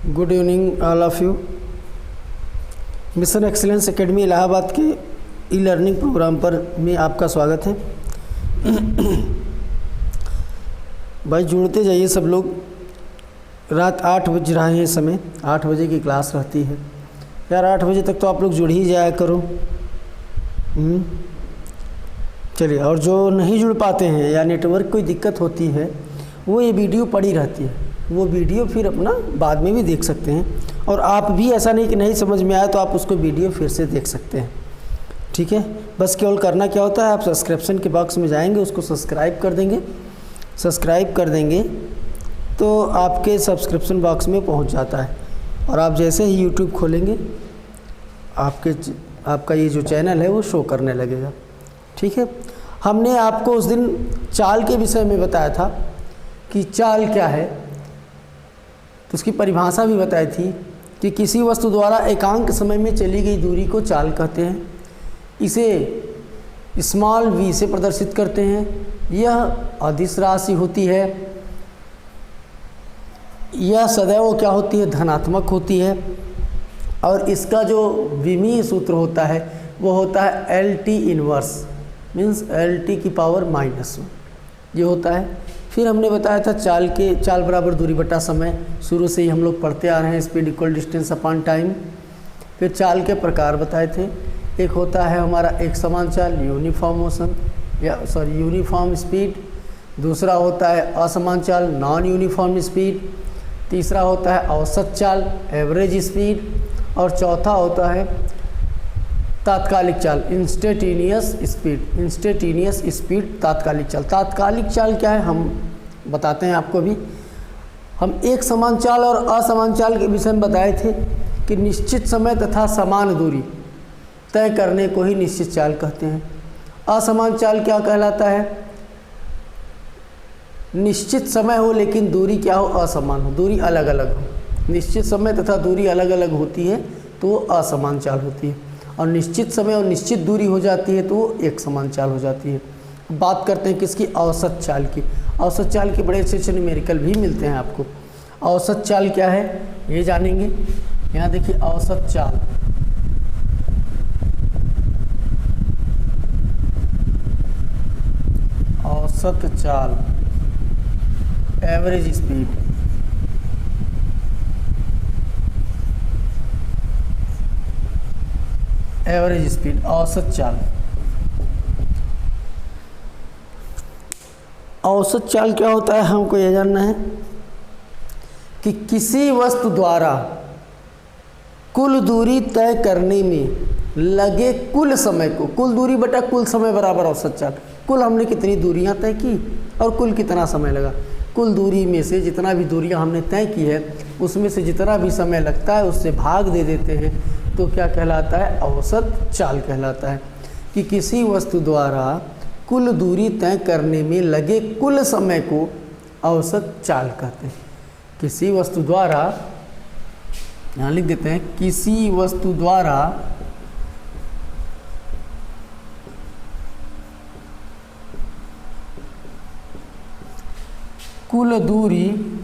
Good evening all of you. Mission excellence academy Allahabad के e learning programme पर में आपका स्वागत है। भाई जुड़ते जाइए सब लोग। रात 8 बज रहा है, समय 8 बजे की क्लास रहती है यार। 8 बजे तक तो आप लोग जुड़ ही जाया करो। चलिए, और जो नहीं जुड़ पाते हैं या नेटवर्क कोई दिक्कत होती है वो ये वीडियो पड़ी रहती है, वो वीडियो फिर अपना बाद में भी देख सकते हैं। और आप भी ऐसा नहीं कि नहीं समझ में आया तो आप उसको वीडियो फिर से देख सकते हैं, ठीक है। बस केवल करना क्या होता है, आप सब्सक्रिप्शन के बॉक्स में जाएंगे, उसको सब्सक्राइब कर देंगे। सब्सक्राइब कर देंगे तो आपके सब्सक्रिप्शन बॉक्स में पहुंच जाता है, और आप जैसे ही यूट्यूब खोलेंगे आपका ये जो चैनल है वो शो करने लगेगा, ठीक है। हमने आपको उस दिन चाल के विषय में बताया था कि चाल क्या है, तो उसकी परिभाषा भी बताई थी कि किसी वस्तु द्वारा एकांक समय में चली गई दूरी को चाल कहते हैं। इसे स्मॉल v से प्रदर्शित करते हैं। यह अदिश राशि होती है। यह सदैव क्या होती है, धनात्मक होती है। और इसका जो विमीय सूत्र होता है वो होता है LT इनवर्स, मीन्स LT की पावर -1 ये होता है। फिर हमने बताया था चाल बराबर दूरी बटा समय, शुरू से ही हम लोग पढ़ते आ रहे हैं, speed equal distance upon time. फिर चाल के प्रकार बताए थे, एक होता है हमारा एक समान चाल यूनिफॉर्म मोशन यूनिफॉर्म स्पीड, दूसरा होता है असमान चाल नॉन यूनिफॉर्म स्पीड, तीसरा होता है औसत चाल एवरेज स्पीड, और चौथा होता है तात्कालिक चाल इंस्टेंटेनियस स्पीड तात्कालिक चाल। तात्कालिक चाल क्या है हम बताते हैं आपको भी। हम एक समान चाल और असमान चाल के विषय में बताए थे कि निश्चित समय तथा समान दूरी तय करने को ही निश्चित चाल कहते हैं। असमान चाल क्या कहलाता है, निश्चित समय हो लेकिन दूरी क्या हो, असमान हो, दूरी अलग अलग हो। निश्चित समय तथा दूरी अलग अलग होती है तो वो असमान चाल होती है, और निश्चित समय और निश्चित दूरी हो जाती है तो वो एक समान चाल हो जाती है। बात करते हैं किसकी, औसत चाल की। औसत चाल के बड़े अच्छे न्यूमेरिकल भी मिलते हैं आपको। औसत चाल क्या है ये जानेंगे। यहाँ देखिए औसत चाल, औसत चाल एवरेज स्पीड, एवरेज स्पीड औसत चाल। औसत चाल क्या होता है हमको यह जानना है कि किसी वस्तु द्वारा कुल दूरी तय करने में लगे कुल समय को, कुल दूरी बटा कुल समय बराबर औसत चाल। कुल हमने कितनी दूरियां तय की और कुल कितना समय लगा, कुल दूरी में से जितना भी दूरियां हमने तय की है उसमें से जितना भी समय लगता है उससे भाग दे देते हैं तो क्या कहलाता है, औसत चाल कहलाता है। कि किसी वस्तु द्वारा कुल दूरी तय करने में लगे कुल समय को औसत चाल कहते हैं। किसी वस्तु द्वारा, यहाँ लिख देते हैं, किसी वस्तु द्वारा कुल दूरी तय करने में लगे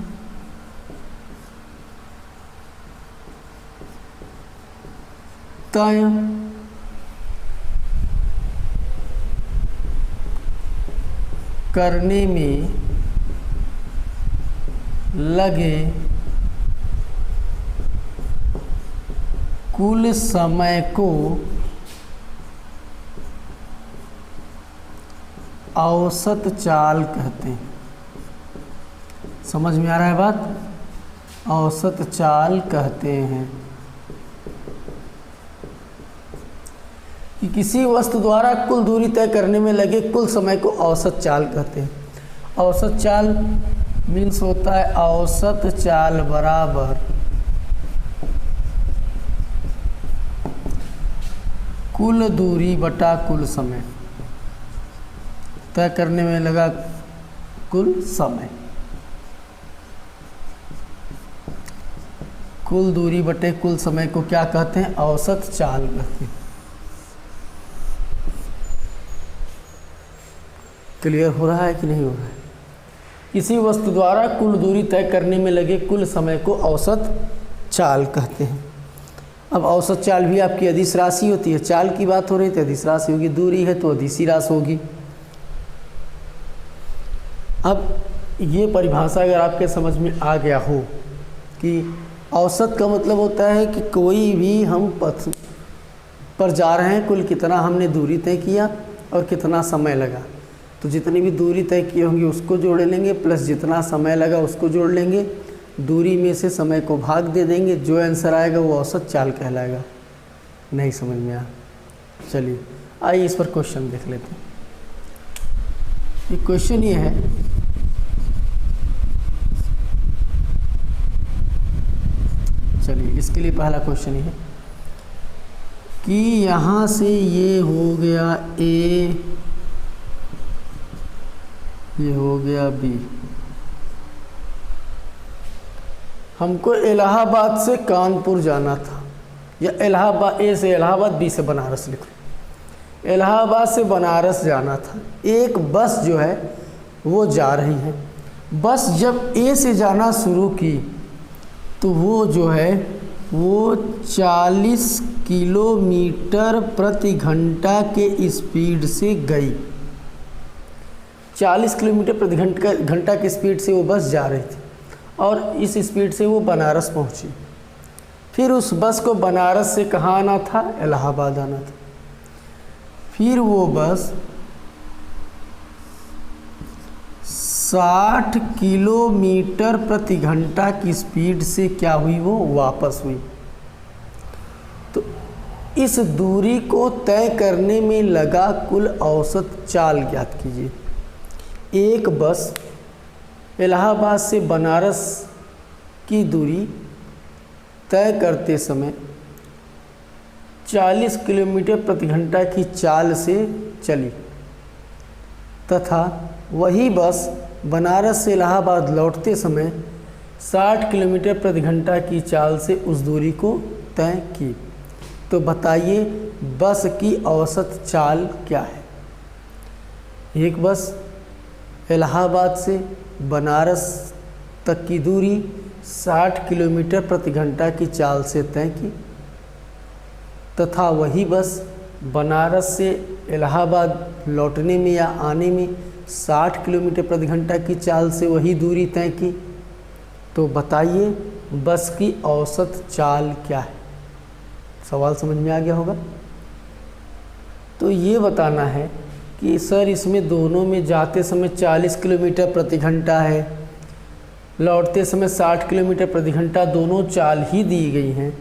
कुल समय को औसत चाल कहते हैं। समझ में आ रहा है बात, औसत चाल कहते हैं। कि किसी वस्तु द्वारा कुल दूरी तय करने में लगे कुल समय को औसत चाल कहते हैं। औसत चाल मीन्स होता है औसत चाल बराबर कुल दूरी बटा कुल समय, तय करने में लगा कुल समय, कुल दूरी बटे कुल समय को क्या कहते हैं, औसत चाल कहते हैं। क्लियर हो रहा है कि नहीं हो रहा है? किसी वस्तु द्वारा कुल दूरी तय करने में लगे कुल समय को औसत चाल कहते हैं। अब औसत चाल भी आपकी अदिश राशि होती है, चाल की बात हो रही है तो अदिश राशि होगी, दूरी है तो अदिशी राशि होगी। अब ये परिभाषा अगर आपके समझ में आ गया हो कि औसत का मतलब होता है कि कोई भी हम पथ पर जा रहे हैं, कुल कितना हमने दूरी तय किया और कितना समय लगा, तो जितनी भी दूरी तय की होंगी उसको जोड़ लेंगे, प्लस जितना समय लगा उसको जोड़ लेंगे, दूरी में से समय को भाग दे देंगे, जो आंसर आएगा वो औसत चाल कहलाएगा। नहीं समझ में आया? चलिए आइए इस पर क्वेश्चन देख लेते हैं। ये क्वेश्चन ये है, चलिए इसके लिए पहला क्वेश्चन ये है कि यहाँ से ये हो गया ए, ये हो गया बी, हमको इलाहाबाद से कानपुर जाना था, या इलाहाबाद, ए से इलाहाबाद, बी से बनारस लिखो। इलाहाबाद से बनारस जाना था, एक बस जो है वो जा रही है। बस जब ए से जाना शुरू की तो वो जो है वो 40 किलोमीटर प्रति घंटा के स्पीड से गई। 40 किलोमीटर प्रति घंटा की स्पीड से वो बस जा रही थी और इस स्पीड से वो बनारस पहुंची। फिर उस बस को बनारस से कहाँ आना था? इलाहाबाद आना था। फिर वो बस 60 किलोमीटर प्रति घंटा की स्पीड से क्या हुई? वो वापस हुई। तो इस दूरी को तय करने में लगा कुल औसत चाल ज्ञात कीजिए। एक बस इलाहाबाद से बनारस की दूरी तय करते समय 40 किलोमीटर प्रति घंटा की चाल से चली तथा वही बस बनारस से इलाहाबाद लौटते समय 60 किलोमीटर प्रति घंटा की चाल से उस दूरी को तय की। तो बताइए बस की औसत चाल क्या है? एक बस इलाहाबाद से बनारस तक की दूरी 60 किलोमीटर प्रति घंटा की चाल से तय की तथा वही बस बनारस से इलाहाबाद लौटने में या आने में 60 किलोमीटर प्रति घंटा की चाल से वही दूरी तय की। तो बताइए बस की औसत चाल क्या है? सवाल समझ में आ गया होगा। तो ये बताना है कि सर इसमें दोनों में जाते समय 40 किलोमीटर प्रति घंटा है, लौटते समय 60 किलोमीटर प्रति घंटा, दोनों चाल ही दी गई हैं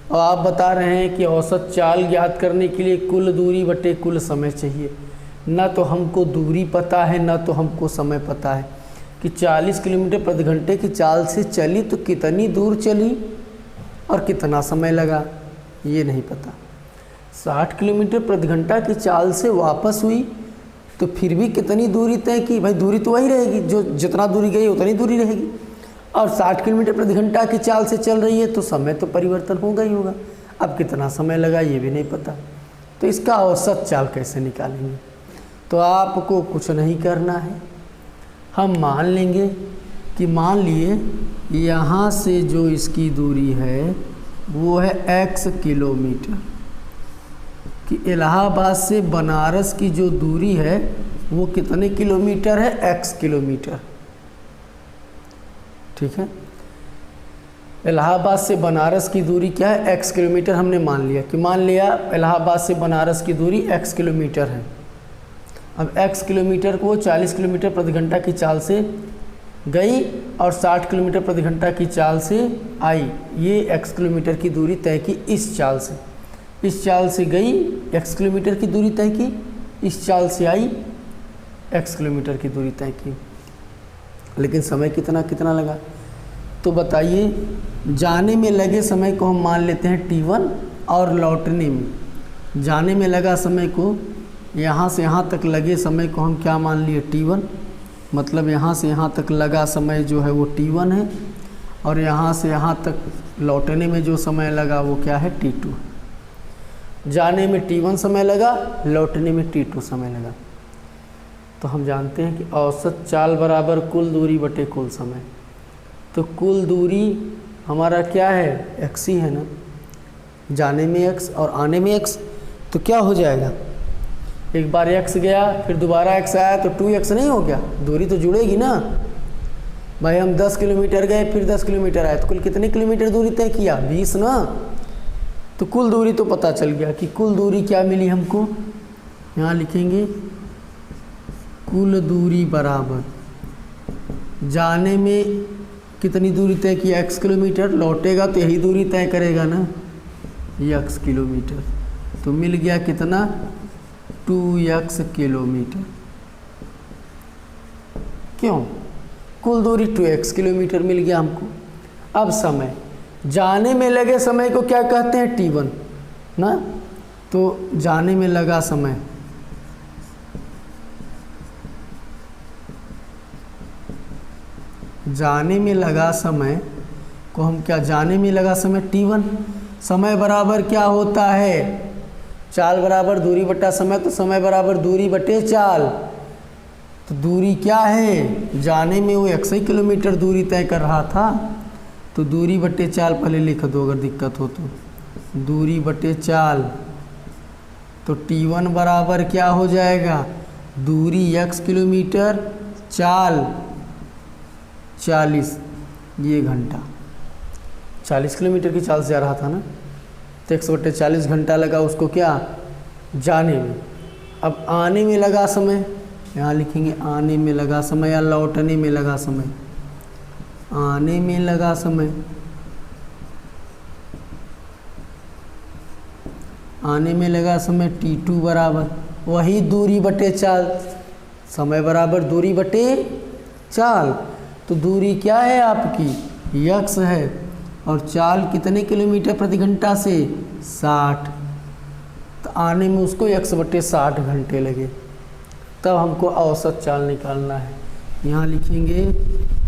और आप बता रहे हैं कि औसत चाल ज्ञात करने के लिए कुल दूरी बटे कुल समय चाहिए। ना तो हमको दूरी पता है ना तो हमको समय पता है कि 40 किलोमीटर प्रति घंटे की चाल से चली तो कितनी दूर चली और कितना समय लगा, ये नहीं पता। 60 किलोमीटर प्रति घंटा की चाल से वापस हुई तो फिर भी कितनी दूरी तय की? भाई दूरी तो वही रहेगी, जो जितना दूरी गई उतनी दूरी रहेगी। और 60 किलोमीटर प्रति घंटा की चाल से चल रही है तो समय तो परिवर्तन होगा ही होगा। अब कितना समय लगा ये भी नहीं पता, तो इसका औसत चाल कैसे निकालेंगे? तो आपको कुछ नहीं करना है, हम मान लेंगे कि मान लिए यहाँ से जो इसकी दूरी है वो है x किलोमीटर, कि इलाहाबाद से बनारस की जो दूरी है वो कितने किलोमीटर है? x kilometre. ठीक है, इलाहाबाद से बनारस की दूरी क्या है? x kilometre. हमने मान लिया इलाहाबाद से बनारस की दूरी x किलोमीटर है। अब x किलोमीटर को 40 किलोमीटर प्रति घंटा की चाल से गई और 60 किलोमीटर प्रति घंटा की चाल से आई, ये x किलोमीटर की दूरी तय की इस चाल से। इस चाल से गई, x किलोमीटर की दूरी तय की, इस चाल से आई, x किलोमीटर की दूरी तय की। लेकिन समय कितना कितना लगा? तो बताइए, जाने में लगे समय को हम मान लेते हैं t1 और लौटने में जाने में लगा समय को, यहाँ से यहाँ तक लगे समय को हम क्या मान लिए? t1। मतलब यहाँ से यहाँ तक लगा समय जो है वो t1 है और यहाँ से यहाँ तक लौटने में जो समय लगा वो क्या है? t2। जाने में t1 समय लगा, लौटने में t2 समय लगा। तो हम जानते हैं कि औसत चाल बराबर कुल दूरी बटे कुल समय। तो कुल दूरी हमारा क्या है, x ही है ना, जाने में x और आने में x, तो क्या हो जाएगा, एक बार x गया फिर दोबारा x आया तो 2x नहीं हो गया, दूरी तो जुड़ेगी ना भाई। हम 10 किलोमीटर गए फिर 10 किलोमीटर आए तो कुल कितने किलोमीटर दूरी तय किया, 20 ना। तो कुल दूरी तो पता चल गया कि कुल दूरी क्या मिली हमको, यहाँ लिखेंगे कुल दूरी बराबर जाने में कितनी दूरी तय किया, x किलोमीटर, लौटेगा तो यही दूरी तय करेगा ना, x किलोमीटर, तो मिल गया कितना, 2x किलोमीटर। क्यों, कुल दूरी 2x किलोमीटर मिल गया हमको। अब समय, जाने में लगे समय को क्या कहते हैं, t1 ना, तो जाने में लगा समय जाने में लगा समय को हम क्या, जाने में लगा समय t1, समय बराबर क्या होता है, चाल बराबर दूरी बटा समय, तो समय बराबर दूरी बटे चाल। तो दूरी क्या है, जाने में वो 100 किलोमीटर दूरी तय कर रहा था, तो दूरी बटे चाल पहले लिख दो अगर दिक्कत हो तो, दूरी बटे चाल, तो t1 बराबर क्या हो जाएगा, दूरी x किलोमीटर, चाल 40, ये घंटा, 40 किलोमीटर की चाल से जा रहा था ना, तो 100/40 घंटा लगा उसको क्या, जाने में। अब आने में लगा समय, यहाँ लिखेंगे आने में लगा समय या लौटने में लगा समय, आने में लगा समय, आने में लगा समय t2 बराबर वही दूरी बटे चाल, समय बराबर दूरी बटे चाल। तो दूरी क्या है आपकी, x है, और चाल कितने किलोमीटर प्रति घंटा से, 60, तो आने में उसको 100/60 घंटे लगे, तब हमको औसत चाल निकालना है। यहाँ लिखेंगे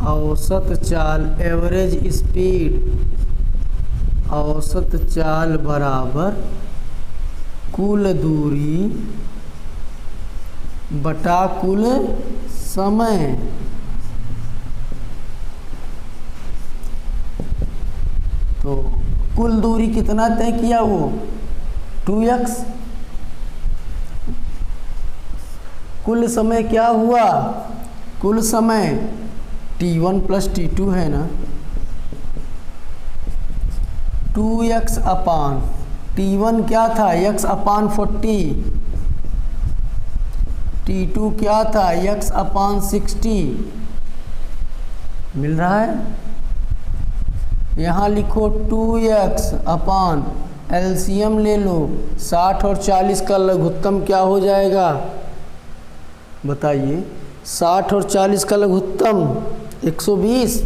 औसत चाल, एवरेज स्पीड, औसत चाल बराबर कुल दूरी बटा कुल समय। तो कुल दूरी कितना तय किया, वो 2x, कुल समय क्या हुआ, कुल समय t1 + t2 है ना, 2x अपान t1 क्या था, x/40, t2 क्या था, x/60, मिल रहा है। यहाँ लिखो 2x अपान, एलसीएम ले लो, 60 और 40 का लघुत्तम क्या हो जाएगा, बताइए, 60 और 40 का लघुत्तम 120,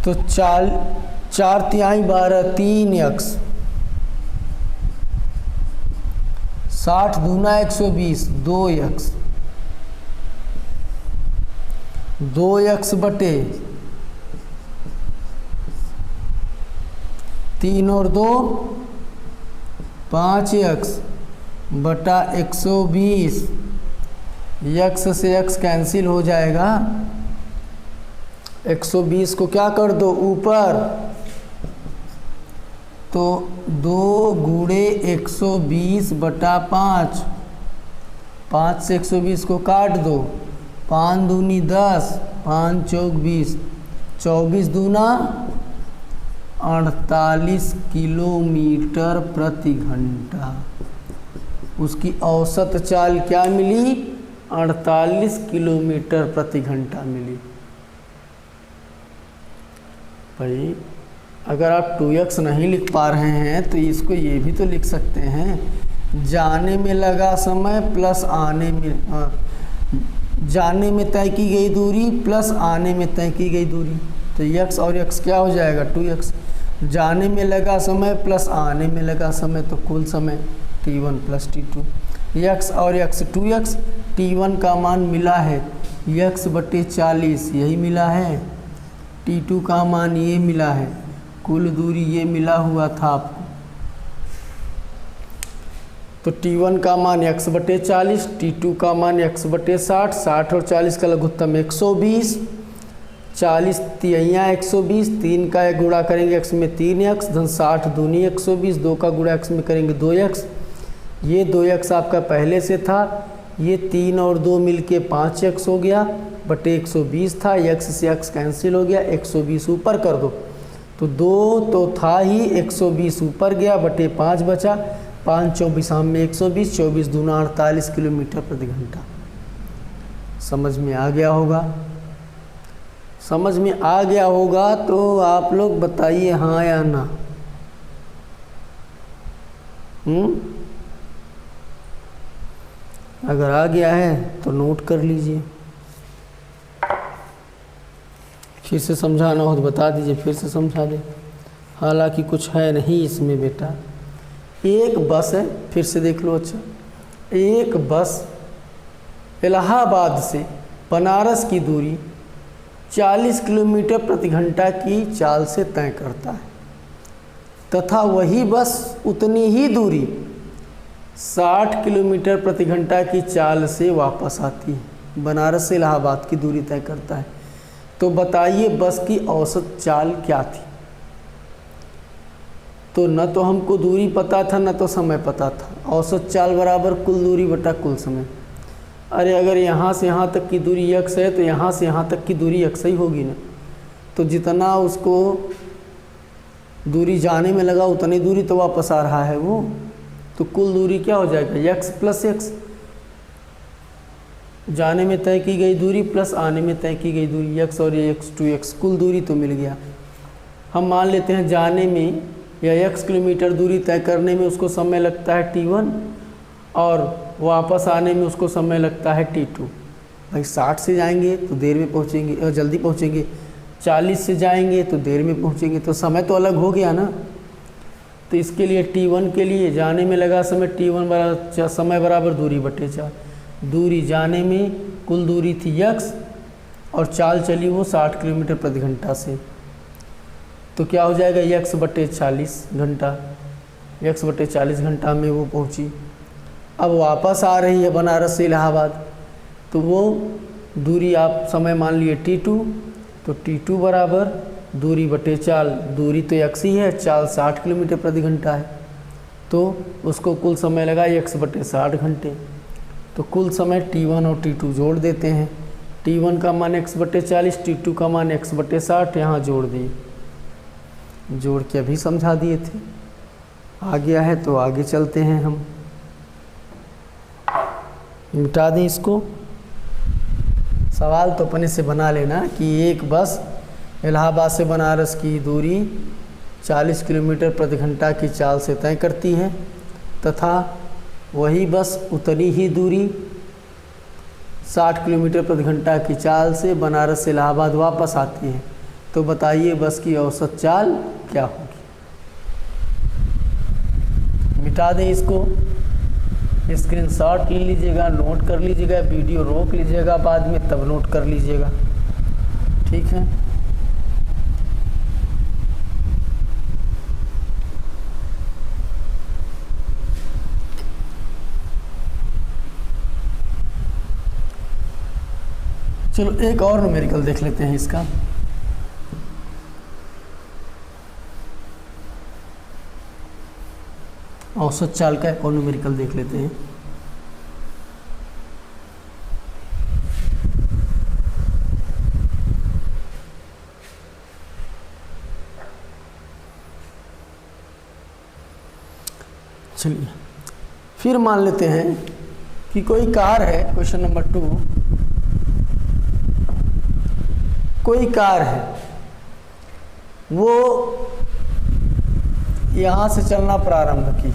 तो 4 तिहाई 12, 3x, 60 दूना 120, 2x, 2x बटे 3 और 2 5x बटा 120, x से x कैंसिल हो जाएगा, 120 को क्या कर दो ऊपर, तो 2 गुणे 120 बटा 5, 5 से 120 को काट दो, 5 दूनी 10, 5 चौक 20, 24 दूना 48 किलोमीटर प्रति घंटा। उसकी औसत चाल क्या मिली, 48 किलोमीटर प्रति घंटा मिली। भाई अगर आप 2x नहीं लिख पा रहे हैं तो इसको ये भी तो लिख सकते हैं, जाने में लगा समय प्लस आने में, जाने में तय की गई दूरी प्लस आने में तय की गई दूरी, तो x और x क्या हो जाएगा 2x। जाने में लगा समय प्लस आने में लगा समय, तो कुल समय t1 + t2, x और x 2x, t1 का मान मिला है x/40 यही मिला है, t2 का मान ये मिला है, कुल दूरी ये मिला हुआ था आपको। तो t1 का मान x/40, t2 का मान x/60, 60 और 40 का लघुत्तम 120, 40 तिहैया 120, 3 का एक गुणा करेंगे x में 3x, धन 60 दूनी 120, 2 का गुणा x में करेंगे 2x। ये 2x आपका पहले से था, ये 3 और 2 मिलके 5x हो गया बटे 120 था, x से x कैंसिल हो गया, 120 ऊपर कर दो तो 2 तो था ही, 120 ऊपर गया बटे 5 बचा, 5 24 में 120, 24 दूना 48 किलोमीटर प्रति घंटा। समझ में आ गया होगा? समझ में आ गया होगा तो आप लोग बताइए हाँ या ना। अगर आ गया है तो नोट कर लीजिए, फिर से समझाना हो तो बता दीजिए, फिर से समझा दे। हालांकि कुछ है नहीं इसमें बेटा। एक बस है, फिर से देख लो। अच्छा, एक बस इलाहाबाद से बनारस की दूरी 40 किलोमीटर प्रति घंटा की चाल से तय करता है तथा वही बस उतनी ही दूरी 60 किलोमीटर प्रति घंटा की चाल से वापस आती है। बनारस से इलाहाबाद की दूरी तय करता है, तो बताइए बस की औसत चाल क्या थी? तो न तो हमको दूरी पता था न तो समय पता था। औसत चाल बराबर कुल दूरी बटा कुल समय। अरे अगर यहाँ से यहाँ तक की दूरी x है तो यहाँ से यहाँ तक की दूरी x ही होगी ना। तो जितना उसको दूरी जाने में लगा उतनी दूरी तो वापस आ रहा है वो, तो कुल दूरी क्या हो जाएगा? x plus x। जाने में तय की गई दूरी प्लस आने में तय की गई दूरी, x और ये x 2x, कुल दूरी तो मिल गया। हम मान लेते हैं जाने में या x किलोमीटर दूरी तय करने में उसको समय लगता है t1 और वापस आने में उसको समय लगता है t2। भाई 60 से जाएंगे तो देर में पहुँचेंगे और जल्दी पहुँचेंगे, 40 से जाएंगे तो देर में पहुँचेंगे, तो समय तो अलग हो गया ना। तो इसके लिए t1 के लिए जाने में लगा समय t1 बराबर समय बराबर दूरी बटे 4। दूरी जाने में कुल दूरी थी x और चाल चली वो 60 किलोमीटर प्रति घंटा से, तो क्या हो जाएगा? x बटे 40 घंटा, x बटे 40 घंटा में वो पहुंची। अब वापस आ रही है बनारस से इलाहाबाद, तो वो दूरी आप समय मान लिए t2, तो t2 बराबर दूरी बटे चाल, दूरी तो x ही है, चाल 60 किलोमीटर प्रति घंटा है, तो उसको कुल समय लगा x बटे 60 घंटे। तो कुल समय t1 और t2 जोड़ देते हैं। t1 का मान x बटे 40, t2 का मान x बटे 60, यहाँ जोड़ दिए, जोड़ के अभी समझा दिए थे। आ गया है तो आगे चलते हैं हम। मिटा दें इसको। सवाल तो अपने से बना लेना कि एक बस इलाहाबाद से बनारस की दूरी 40 किलोमीटर प्रति घंटा की चाल से तय करती है तथा वही बस उतनी ही दूरी 60 किलोमीटर प्रति घंटा की चाल से बनारस से इलाहाबाद वापस आती है, तो बताइए बस की औसत चाल क्या होगी? मिटा दें इसको, स्क्रीनशॉट ले लीजिएगा, नोट कर लीजिएगा, वीडियो रोक लीजिएगा बाद में, तब नोट कर लीजिएगा, ठीक है। चलो एक और न्यूमेरिकल देख लेते हैं इसका। औसत चाल का एक और न्यूमेरिकल देख लेते हैं। चलिए फिर मान लेते हैं कि कोई कार है, क्वेश्चन नंबर 2, कोई कार है, वो यहाँ से चलना प्रारंभ की,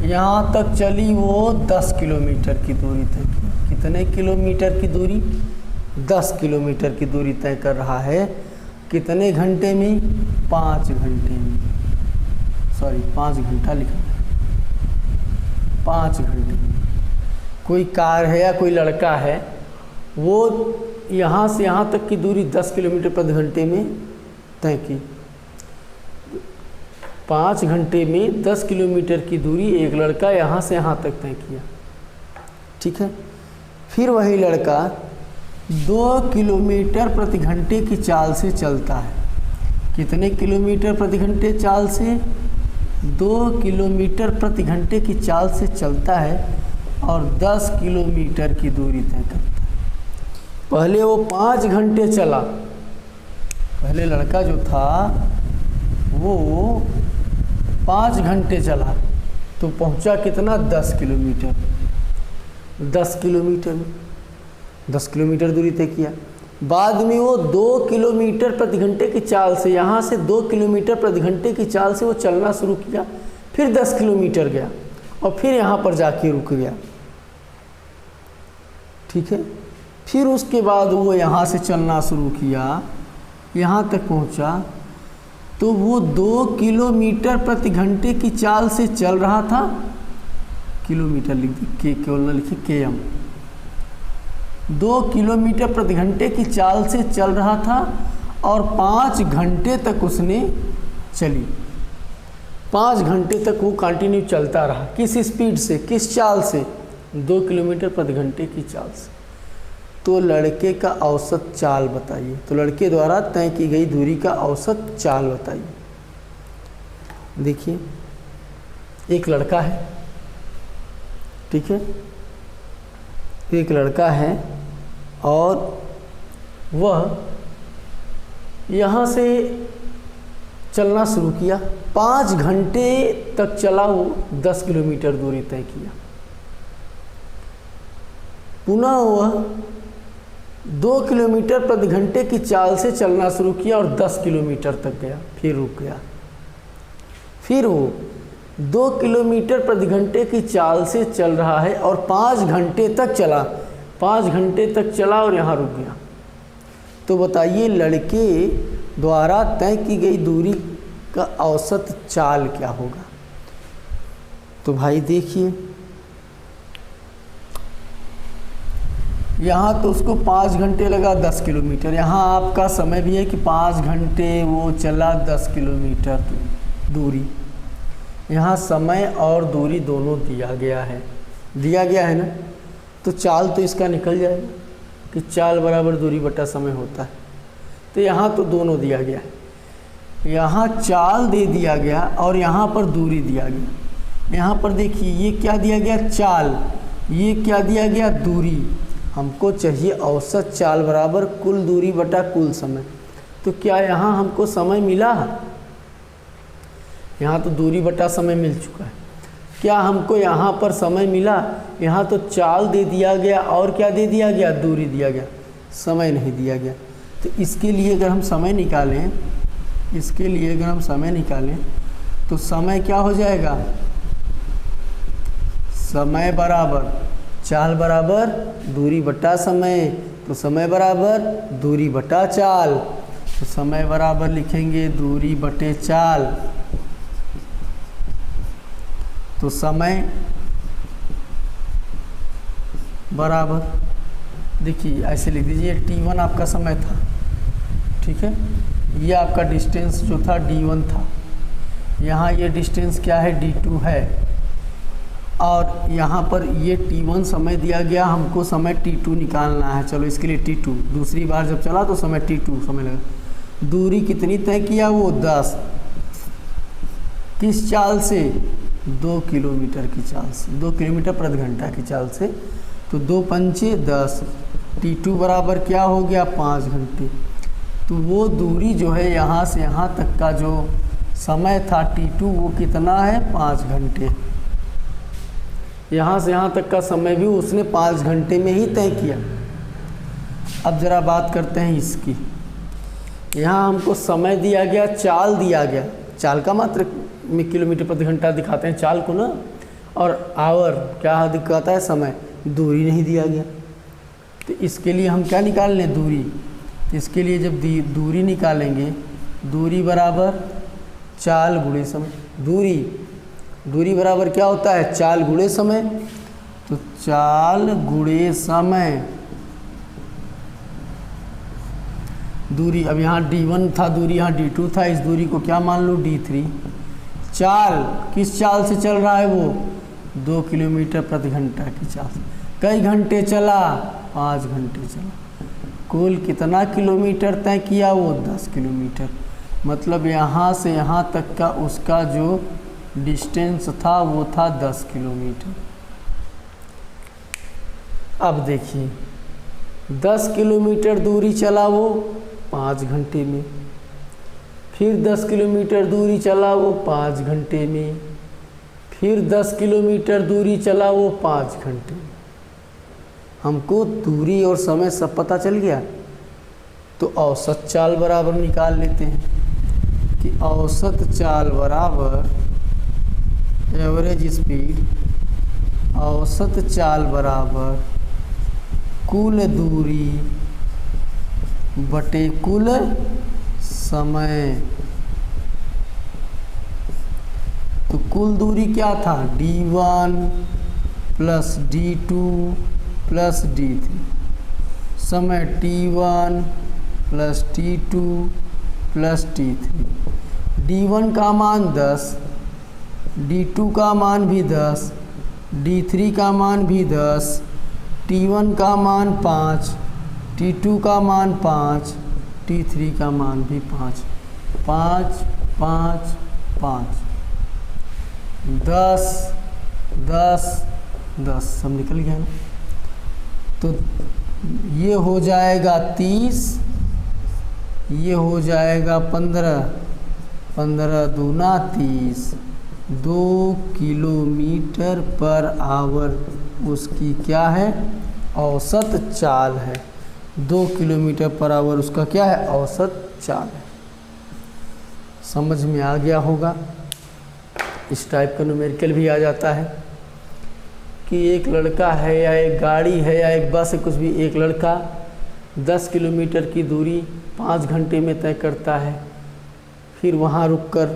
यहाँ तक चली वो 10 किलोमीटर की दूरी तक। कितने किलोमीटर की दूरी? 10 किलोमीटर की दूरी तय कर रहा है। कितने घंटे में? 5 घंटे में। सॉरी 5 घंटा लिखा है, 5 घंटे में। कोई कार है या कोई लड़का है, वो यहाँ से यहाँ तक की दूरी 10 किलोमीटर प्रति घंटे में तय की। 5 घंटे में 10 किलोमीटर की दूरी एक लड़का यहाँ से यहाँ तक तय किया, ठीक है। फिर वही लड़का 2 किलोमीटर प्रति घंटे की चाल से चलता है। कितने किलोमीटर प्रति घंटे चाल से? 2 किलोमीटर प्रति घंटे की चाल से चलता है और 10 किलोमीटर की दूरी तय करता है। पहले वो 5 घंटे चला, पहले लड़का जो था वो 5 घंटे चला तो पहुंचा कितना? 10 किलोमीटर। 10 किलोमीटर दूरी तय किया। बाद में वो 2 किलोमीटर प्रति घंटे की चाल से, यहाँ से 2 किलोमीटर प्रति घंटे की चाल से वो चलना शुरू किया, फिर 10 किलोमीटर गया और फिर यहाँ पर जाके रुक गया। ठीक है, फिर उसके बाद वो यहाँ से चलना शुरू किया, यहाँ तक पहुँचा तो वो 2 किलोमीटर प्रति घंटे की चाल से चल रहा था। किलोमीटर लिख दी, केवल न लिखिए km। 2 किलोमीटर प्रति घंटे की चाल से चल रहा था और 5 घंटे तक उसने चली। 5 घंटे तक वो कंटिन्यू चलता रहा। किस स्पीड से, किस चाल से? 2 किलोमीटर प्रति घंटे की चाल से। तो लड़के का औसत चाल बताइए। तो लड़के द्वारा तय की गई दूरी का औसत चाल बताइए। देखिए, एक लड़का है, ठीक है, एक लड़का है और वह यहाँ से चलना शुरू किया। 5 घंटे तक चला, वो 10 किलोमीटर दूरी तय किया। पुनः वह 2 किलोमीटर प्रति घंटे की चाल से चलना शुरू किया और 10 किलोमीटर तक गया, फिर रुक गया। फिर वो 2 किलोमीटर प्रति घंटे की चाल से चल रहा है और 5 घंटे तक चला। 5 घंटे तक चला और यहाँ रुक गया। तो बताइए लड़के द्वारा तय की गई दूरी का औसत चाल क्या होगा? तो भाई देखिए, यहाँ तो उसको 5 घंटे लगा 10 किलोमीटर। यहाँ आपका समय भी है कि 5 घंटे वो चला 10 किलोमीटर दूरी। यहाँ समय और दूरी दोनों दिया गया है ना, तो चाल तो इसका निकल जाएगा कि चाल बराबर दूरी बटा समय होता है। तो यहाँ तो दोनों दिया गया है। यहाँ चाल दे दिया गया और यहाँ पर दूरी दिया गया। यहाँ पर देखिए, ये क्या दिया गया? चाल। ये क्या दिया गया? दूरी। हमको चाहिए औसत चाल बराबर कुल दूरी बटा कुल समय। तो क्या यहाँ हमको समय मिला? यहाँ तो दूरी बटा समय मिल चुका है। क्या हमको यहाँ पर समय मिला? यहाँ तो चाल दे दिया गया और क्या दे दिया गया? दूरी दिया गया, समय नहीं दिया गया। तो इसके लिए अगर हम समय निकालें, तो समय क्या हो जाएगा? समय बराबर चाल बराबर दूरी बटा समय। तो समय बराबर दूरी बटा चाल। तो समय बराबर लिखेंगे दूरी बटे चाल। तो समय बराबर, देखिए ऐसे लिख दीजिए, t1 आपका समय था, ठीक है। ये आपका डिस्टेंस जो था d1 था। यहाँ ये डिस्टेंस क्या है? d2 है। और यहाँ पर ये t1 समय दिया गया, हमको समय t2 निकालना है। चलो इसके लिए t2, दूसरी बार जब चला तो समय t2 समय लगा। दूरी कितनी तय किया? वो 10। किस चाल से? 2 किलोमीटर की चाल से, 2 किलोमीटर प्रति घंटा की चाल से। तो 2 पंचे 10, t2 बराबर क्या हो गया? 5 घंटे। तो वो दूरी जो है यहाँ से यहाँ तक का जो समय था t2, वो कितना है? 5 घंटे। यहाँ से यहाँ तक का समय भी उसने 5 घंटे में ही तय किया। अब ज़रा बात करते हैं इसकी। यहाँ हमको समय दिया गया, चाल दिया गया। चाल का मात्र में किलोमीटर प्रति घंटा दिखाते हैं चाल को ना, और आवर क्या दिखाता है? समय। दूरी नहीं दिया गया। तो इसके लिए हम क्या निकाल लें? दूरी। इसके लिए जब दूरी निकालेंगे, दूरी बराबर चाल गुणे समय। दूरी बराबर क्या होता है? चाल गुणे समय। तो चाल गुणे समय दूरी। अब यहाँ d1 था दूरी, यहाँ d2 था, इस दूरी को क्या मान लो? d3। चाल किस चाल से चल रहा है? वो 2 किलोमीटर प्रति घंटा की चाल। कई घंटे चला? 5 घंटे चला। कुल कितना किलोमीटर तय किया? वो 10 किलोमीटर। मतलब यहाँ से यहाँ तक का उसका जो डिस्टेंस था वो था 10 किलोमीटर। अब देखिए 10 किलोमीटर दूरी चला वो 5 घंटे में, फिर 10 किलोमीटर दूरी चला वो 5 घंटे में, फिर 10 किलोमीटर दूरी चला वो 5 घंटे में। हमको दूरी और समय सब पता चल गया, तो औसत चाल बराबर निकाल लेते हैं कि औसत चाल बराबर एवरेज स्पीड, औसत चाल बराबर कुल दूरी बटे कुल समय। तो कुल दूरी क्या था? d1 plus d2 plus d3, समय t1 plus t2 plus t3। d1 का मान 10, d2 का मान भी 10, d3 का मान भी 10, t1 का मान 5, t2 का मान 5, t3 का मान भी 5, 5 5 5, 10 10 10 सब निकल गया ना। तो ये हो जाएगा 30, ये हो जाएगा 15, 15 दूना 30, 2 किलोमीटर पर आवर उसकी क्या है? औसत चाल है। 2 किलोमीटर पर आवर उसका क्या है? औसत चाल है। समझ में आ गया होगा। इस टाइप का न्यूमेरिकल भी आ जाता है कि एक लड़का है या एक गाड़ी है या एक बस है, कुछ भी, एक लड़का 10 किलोमीटर की दूरी 5 घंटे में तय करता है, फिर वहाँ रुककर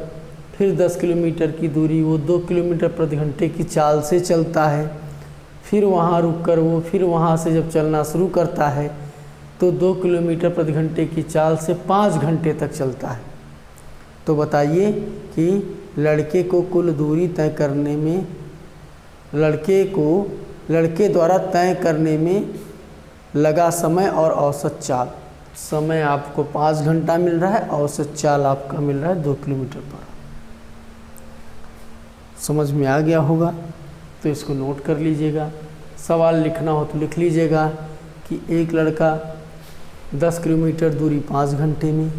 फिर 10 किलोमीटर की दूरी वो 2 किलोमीटर प्रति घंटे की चाल से चलता है, फिर वहाँ रुककर वो फिर वहाँ से जब चलना शुरू करता है तो 2 किलोमीटर प्रति घंटे की चाल से 5 घंटे तक चलता है। तो बताइए कि लड़के को कुल दूरी तय करने में, लड़के द्वारा तय करने में लगा समय और औसत चाल। समय आपको 5 घंटा मिल रहा है, औसत चाल आपका मिल रहा है 2 किलोमीटर पर। समझ में आ गया होगा, तो इसको नोट कर लीजिएगा। सवाल लिखना हो तो लिख लीजिएगा कि एक लड़का 10 किलोमीटर दूरी 5 घंटे में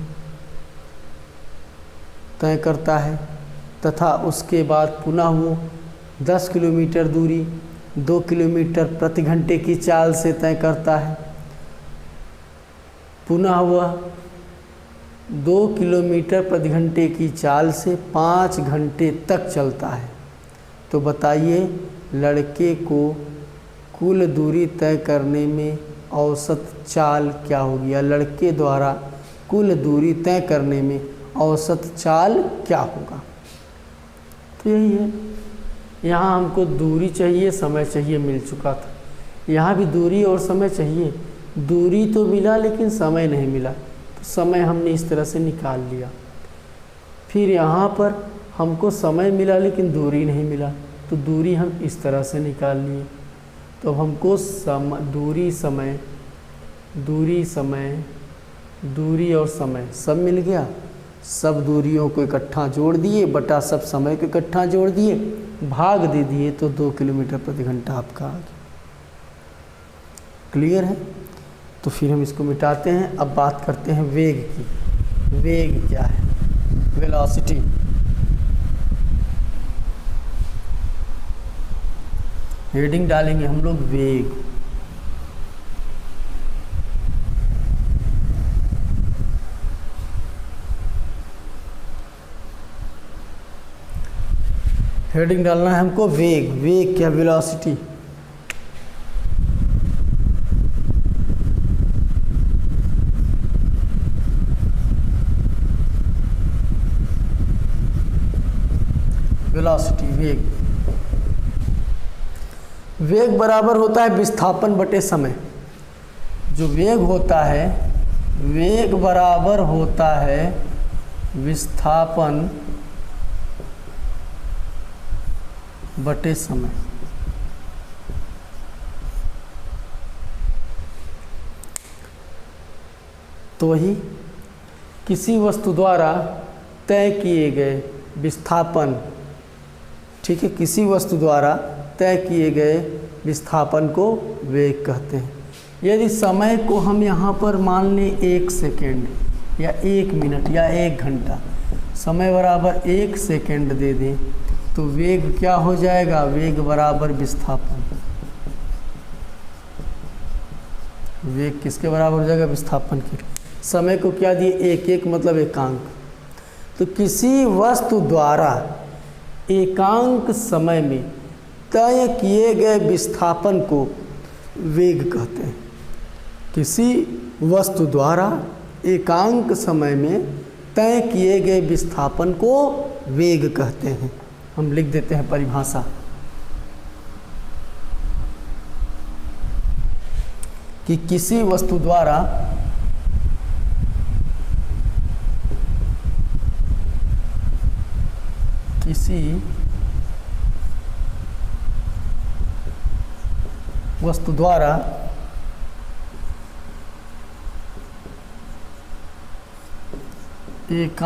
तय करता है तथा उसके बाद पुनः वो 10 किलोमीटर दूरी 2 किलोमीटर प्रति घंटे की चाल से तय करता है, पुनः वह 2 किलोमीटर प्रति घंटे की चाल से 5 घंटे तक चलता है। तो बताइए लड़के को कुल दूरी तय करने में औसत चाल क्या होगी, या लड़के द्वारा कुल दूरी तय करने में औसत चाल क्या होगा। तो यही है, यहाँ हमको दूरी चाहिए, समय चाहिए, मिल चुका था। यहाँ भी दूरी और समय चाहिए, दूरी तो मिला लेकिन समय नहीं मिला, तो समय हमने इस तरह से निकाल लिया। फिर यहाँ पर हमको समय मिला लेकिन दूरी नहीं मिला, तो दूरी हम इस तरह से निकाल लिए। तो हमको दूरी और समय सब मिल गया। सब दूरियों को इकट्ठा जोड़ दिए बटा सब समय को इकट्ठा जोड़ दिए, भाग दे दिए, तो 2 किलोमीटर प्रति घंटा आपका आ गया। क्लियर है? तो फिर हम इसको मिटाते हैं। अब बात करते हैं वेग की। वेग क्या है? वेलोसिटी। हेडिंग डालेंगे हम लोग वेग। हेडिंग डालना है हमको वेग। वेग क्या? वेलोसिटी। वेलोसिटी, वेग। वेग बराबर होता है विस्थापन बटे समय। जो वेग होता है, वेग बराबर होता है विस्थापन बटे समय। तो वही किसी वस्तु द्वारा तय किए गए विस्थापन, ठीक है, किसी वस्तु द्वारा तय किए गए विस्थापन को वेग कहते हैं। यदि समय को हम यहाँ पर मान लें 1 सेकेंड या 1 मिनट या 1 घंटा, समय बराबर 1 सेकेंड दे दें तो वेग क्या हो जाएगा, वेग बराबर विस्थापन। वेग किसके बराबर हो जाएगा, विस्थापन के। समय को क्या दिए, 1 मतलब एकांक। तो किसी वस्तु द्वारा एकांक समय में तय किए गए विस्थापन को वेग कहते हैं। किसी वस्तु द्वारा एकांक समय में तय किए गए विस्थापन को वेग कहते हैं। हम लिख देते हैं परिभाषा कि किसी वस्तु द्वारा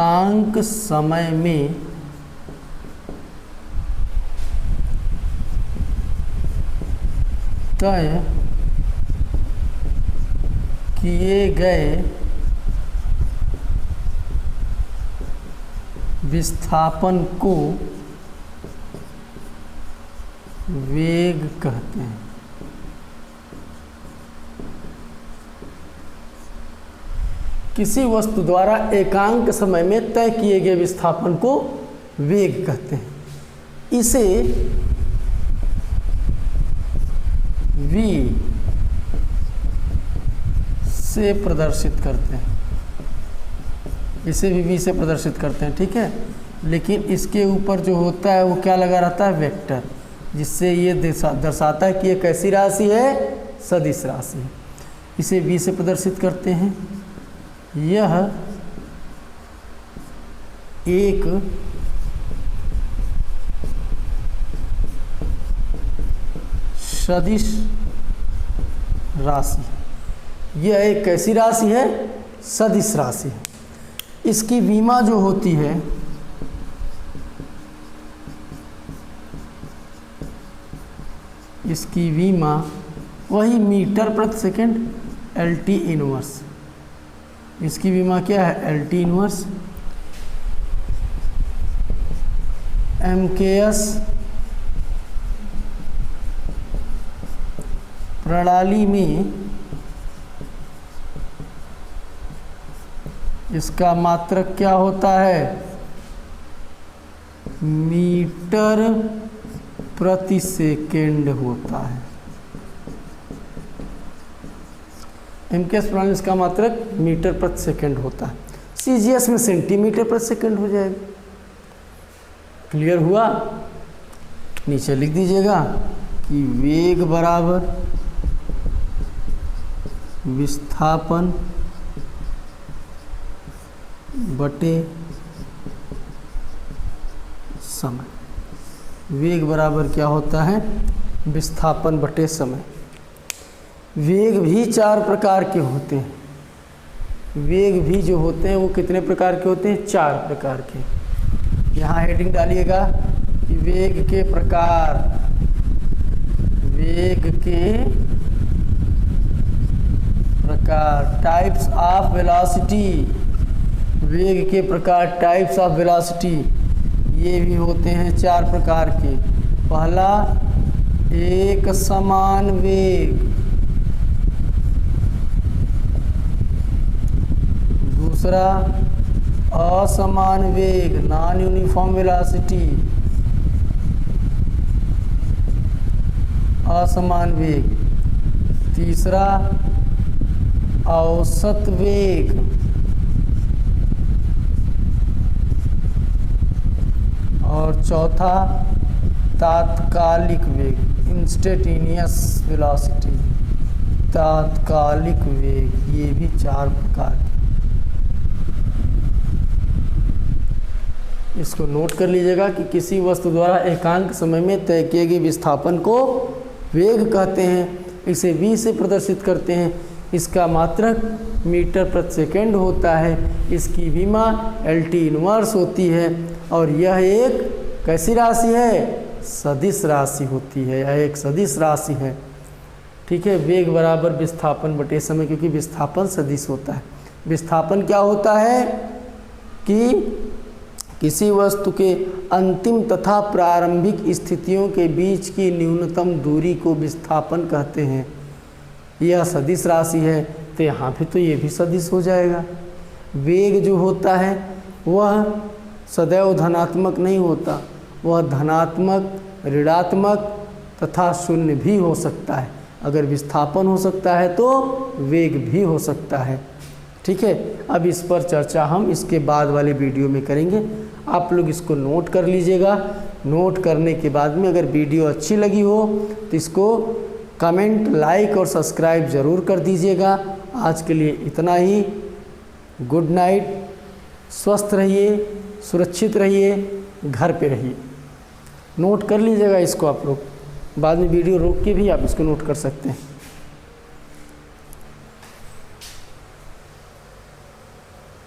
एकांक समय में तय किए गए विस्थापन को वेग कहते हैं। किसी वस्तु द्वारा एकांक समय में तय किए गए विस्थापन को वेग कहते हैं। इसे v से प्रदर्शित करते हैं, इसे भी v से प्रदर्शित करते हैं, ठीक है। लेकिन इसके ऊपर जो होता है वो क्या लगा रहता है, वेक्टर, जिससे ये दर्शाता है कि ये कैसी राशि है, सदिश राशि है। इसे v से प्रदर्शित करते हैं। यह एक सदिश राशि, यह एक कैसी राशि है, सदिश राशि है। इसकी विमा जो होती है इसकी विमा वही मीटर प्रति सेकंड LT इनवर्स। इसकी विमा क्या है, LT इनवर्स MKS प्रणाली में इसका मात्रक क्या होता है, मीटर प्रति सेकेंड होता है। MKS प्रणाली इसका मात्रक मीटर प्रति सेकेंड होता है। CGS में सेंटीमीटर प्रति सेकेंड हो जाएगा। क्लियर हुआ? नीचे लिख दीजिएगा कि वेग बराबर विस्थापन बटे समय। वेग बराबर क्या होता है, विस्थापन बटे समय। वेग भी 4 प्रकार के होते हैं। वेग भी जो होते हैं वो कितने प्रकार के होते हैं, 4 प्रकार के। यहाँ हेडिंग डालिएगा कि वेग के प्रकार, वेग के प्रकार, टाइप्स ऑफ वेलोसिटी, वेग के प्रकार, टाइप्स ऑफ वेलोसिटी, ये भी होते हैं 4 प्रकार के। पहला, एक समान वेग। दूसरा, असमान वेग, नॉन यूनिफॉर्म वेलोसिटी, असमान वेग। तीसरा, औसत वेग। और चौथा, तात्कालिक वेग, इंस्टेंटेनियस वेलोसिटी, तात्कालिक वेग। ये भी 4 प्रकार के। इसको नोट कर लीजिएगा कि किसी वस्तु द्वारा एकांक समय में तय किए गए विस्थापन को वेग कहते हैं। इसे v से प्रदर्शित करते हैं। इसका मात्रक मीटर प्रति सेकेंड होता है, इसकी विमा LT इनवर्स होती है और यह एक कैसी राशि है, सदिश राशि होती है, यह एक सदिश राशि है। ठीक है, वेग बराबर विस्थापन बटे समय, क्योंकि विस्थापन सदिश होता है। विस्थापन क्या होता है कि किसी वस्तु के अंतिम तथा प्रारंभिक स्थितियों के बीच की न्यूनतम दूरी को विस्थापन कहते हैं। यह सदिश राशि है, तो यहाँ पे तो ये भी सदिश हो जाएगा। वेग जो होता है वह सदैव धनात्मक नहीं होता, वह धनात्मक, ऋणात्मक तथा शून्य भी हो सकता है। अगर विस्थापन हो सकता है तो वेग भी हो सकता है। ठीक है, अब इस पर चर्चा हम इसके बाद वाले वीडियो में करेंगे। आप लोग इसको नोट कर लीजिएगा। नोट करने के बाद में अगर वीडियो अच्छी लगी हो तो इसको कमेंट, लाइक और सब्सक्राइब ज़रूर कर दीजिएगा। आज के लिए इतना ही। Good night. स्वस्थ रहिए, सुरक्षित रहिए, घर पे रहिए। नोट कर लीजिएगा इसको आप लोग, बाद में वीडियो रोक के भी आप इसको नोट कर सकते हैं।